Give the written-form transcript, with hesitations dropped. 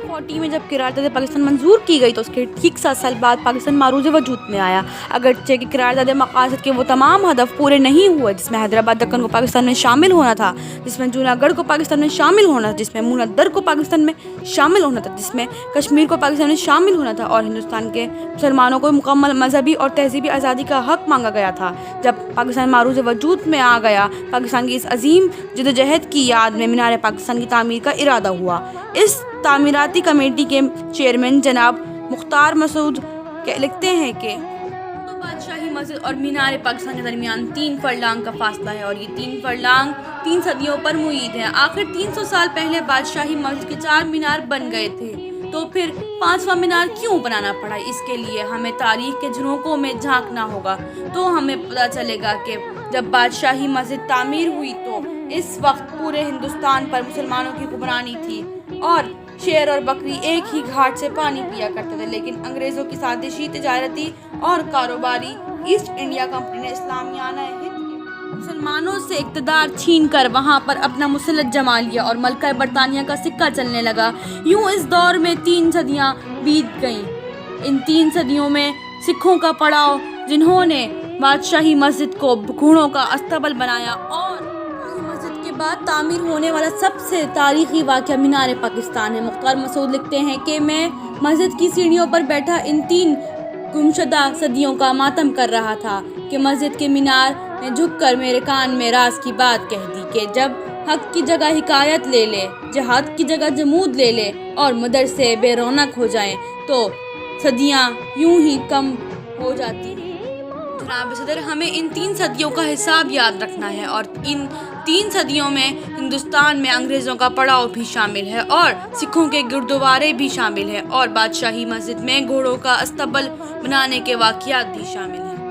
1940 में जब करारदाद पाकिस्तान मंजूर की गई तो उसके ठीक 7 साल बाद पाकिस्तान मारूज़ वजूद में आया। अगरचे कि करारदाद मकासद के वो तमाम हदफ पूरे नहीं हुए, जिसमें हैदराबाद दक्कन को पाकिस्तान में शामिल होना था, जिसमें जूनागढ़ को पाकिस्तान में शामिल होना था, जिसमें मुनद्दर को पाकिस्तान में शामिल होना था, जिसमें कश्मीर को पाकिस्तान में शामिल होना था, और हिंदुस्तान के मुसलमानों को मुकम्मल मजहबी और तहजीबी आज़ादी का हक मांगा गया था। जब पाकिस्तान मारूज़ वजूद में आ गया, पाकिस्तान की इस अजीम जदोजहद की याद में मीनार पाकिस्तान की तामीर का इरादा हुआ। इस तामीराती कमेटी के चेयरमैन जनाब मुख्तार मसूद लिखते हैं कि तो बादशाही मस्जिद और मीनार पाकिस्तान के दरमियान 3 फरलांग का फासला है, और ये 3 फरलांग 3 सदियों पर मुईद है। आखिर 300 साल पहले बादशाही मस्जिद के 4 मीनार बन गए थे, तो फिर 5वां मीनार क्यों बनाना पड़ा? इसके लिए हमें तारीख के झरोकों में झांकना होगा, तो हमें पता चलेगा कि जब बादशाही मस्जिद तामीर हुई तो इस वक्त पूरे हिंदुस्तान पर मुसलमानों की हुक्मरानी थी, और शेर और बकरी एक ही घाट से पानी पिया करते थे। लेकिन अंग्रेज़ों की साजिशी, तिजारती और कारोबारी ईस्ट इंडिया कंपनी ने इस्लामियाना हिंद के मुसलमानों से इक़्तिदार छीन कर वहाँ पर अपना मुसल्लत जमा लिया, और मलका बरतानिया का सिक्का चलने लगा। यूँ इस दौर में 3 सदियाँ बीत गईं। इन 3 सदियों में सिखों का पड़ाव, जिन्होंने बादशाही मस्जिद को घोड़ों का अस्तबल बनाया, और मस्जिद के बाद तामीर होने वाला सबसे तारीखी वाक़या मीनार पाकिस्तान है। मुख्तार मसूद लिखते हैं कि मैं मस्जिद की सीढ़ियों पर बैठा इन 3 गुमशुदा सदियों का मातम कर रहा था कि मस्जिद के मीनार ने झुककर मेरे कान में राज की बात कह दी कि जब हक की जगह हिकायत ले ले, जिहाद की जगह जमूद ले ले, और मदरसे बेरौनक हो जाएं, तो सदियाँ यूं ही कम हो जाती हैं। जनाब सदर, हमें इन 3 सदियों का हिसाब याद रखना है, और इन 3 सदियों में हिंदुस्तान में अंग्रेज़ों का पड़ाव भी शामिल है, और सिखों के गुरुद्वारे भी शामिल हैं, और बादशाही मस्जिद में घोड़ों का अस्तबल बनाने के वाक़यात भी शामिल हैं।